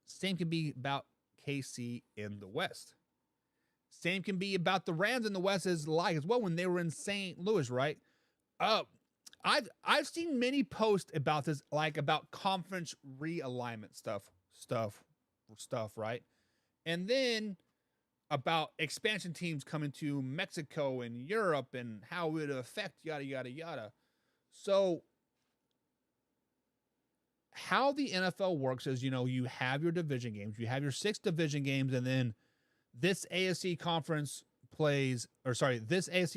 Same can be about KC in the West. Same can be about the Rams in the West as well when they were in St. Louis, right? I've seen many posts about this, like about conference realignment stuff, right? And then about expansion teams coming to Mexico and Europe and how it would affect yada, yada, yada. So how the NFL works is, you have your division games, you have your 6 division games, and then this AFC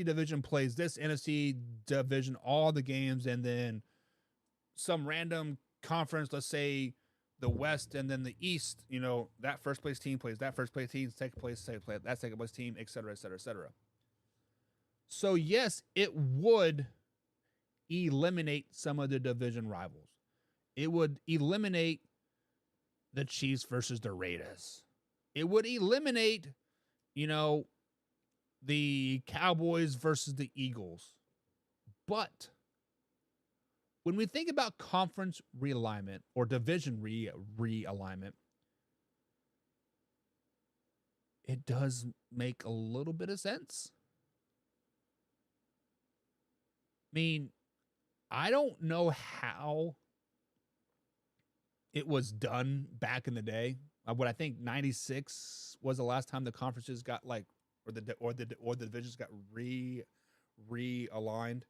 division plays this NFC division, all the games, and then some random conference, let's say the West and then the East, that first place team plays that first place team, second place team, et cetera, et cetera, et cetera. So yes, it would eliminate some of the division rivals. It would eliminate the Chiefs versus the Raiders. It would eliminate, the Cowboys versus the Eagles. But when we think about conference realignment or division realignment, it does make a little bit of sense. I don't know how it was done back in the day. What I think 96 was the last time the conferences got or the divisions got realigned,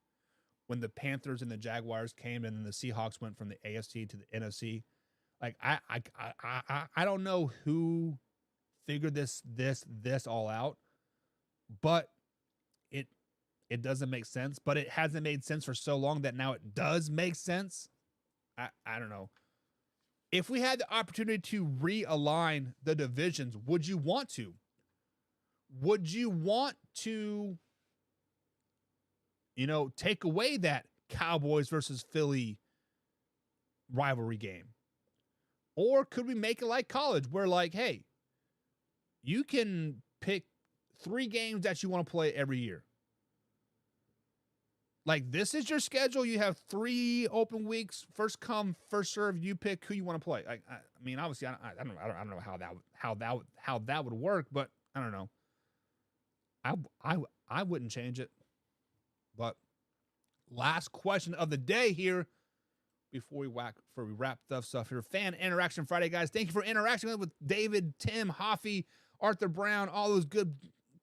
when the Panthers and the Jaguars came and then the Seahawks went from the AFC to the NFC. I don't know who figured this all out, but it doesn't make sense. But it hasn't made sense for so long that now it does make sense. I don't know. If we had the opportunity to realign the divisions, would you want to? Would you want to, take away that Cowboys versus Philly rivalry game? Or could we make it like college where, hey, you can pick 3 games that you want to play every year? This is your schedule. You have 3 open weeks. First come, first serve. You pick who you want to play. Obviously, I don't know how that would work, but I don't know. I wouldn't change it. But last question of the day here before we wrap stuff here. Fan Interaction Friday, guys. Thank you for interacting with David, Tim, Hoffy, Arthur Brown, all those good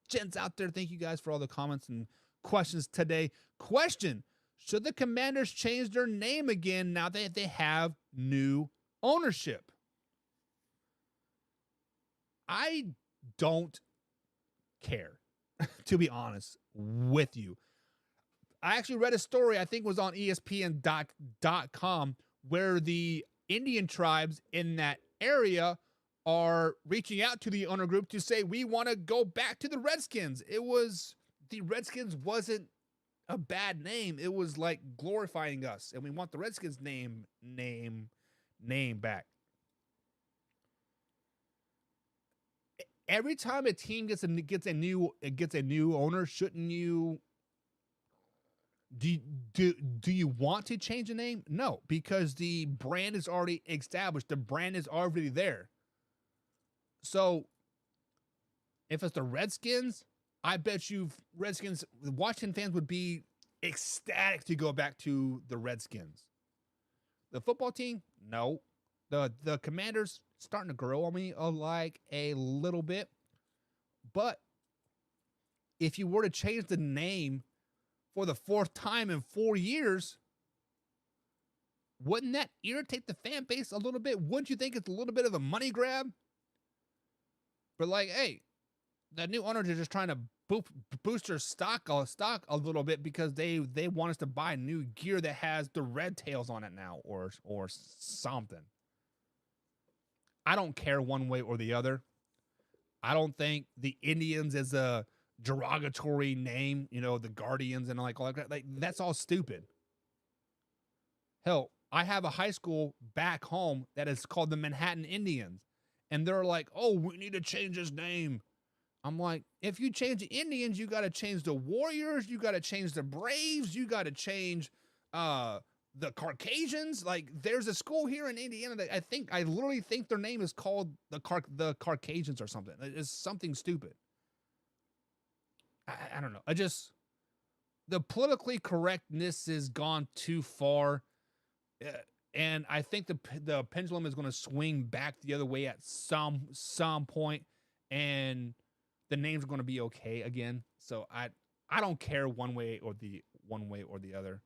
gents out there. Thank you guys for all the comments and questions today. Question: should the Commanders change their name again now that they have new ownership? I don't care, to be honest with you. I actually read a story, I think it was on ESPN.com, where the Indian tribes in that area are reaching out to the owner group to say, we want to go back to the Redskins. The Redskins wasn't a bad name. It was glorifying us, and we want the Redskins name back. Every time a team gets a new owner, shouldn't you Do you want to change the name? No, because the brand is already established. The brand is already there. So if it's the Redskins, I bet you Redskins, Washington fans would be ecstatic to go back to the Redskins. The football team, no. The Commanders starting to grow on me like a little bit. But if you were to change the name for the fourth time in 4 years, wouldn't that irritate the fan base a little bit? Wouldn't you think it's a little bit of a money grab? But like, hey, the new owners are just trying to boost their stock a little bit because they want us to buy new gear that has the red tails on it now or something. I don't care one way or the other. I don't think the Indians is a derogatory name, the Guardians and like all that. Like, that's all stupid. Hell, I have a high school back home that is called the Manhattan Indians, and they're like, "Oh, we need to change his name." I'm like, if you change the Indians, you got to change the Warriors, you got to change the Braves, you got to change the Caucasians. Like, there's a school here in Indiana that I literally think their name is called the Caucasians or something. It's something stupid. I don't know. The politically correctness has gone too far. And I think the pendulum is going to swing back the other way at some point, and the names are going to be okay again. So I don't care one way or the other.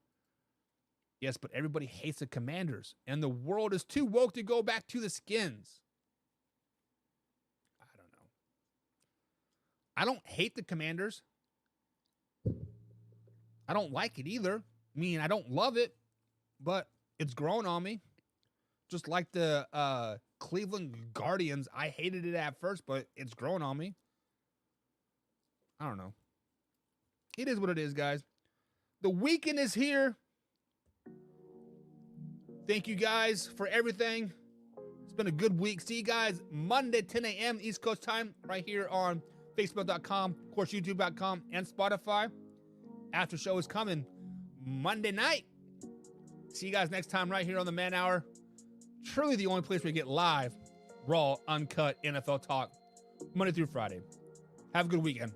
Yes, but everybody hates the Commanders, and the world is too woke to go back to the Skins. I don't know. I don't hate the Commanders. I don't like it either. I mean, I don't love it, but it's grown on me. Just like the Cleveland Guardians. I hated it at first, but it's grown on me. I don't know. It is what it is, guys. The weekend is here. Thank you guys for everything. It's been a good week. See you guys Monday, 10 a.m. East Coast time, right here on Facebook.com, of course, YouTube.com, and Spotify. After show is coming Monday night. See you guys next time right here on the Man Hour. Truly the only place where you get live, raw, uncut NFL talk Monday through Friday. Have a good weekend.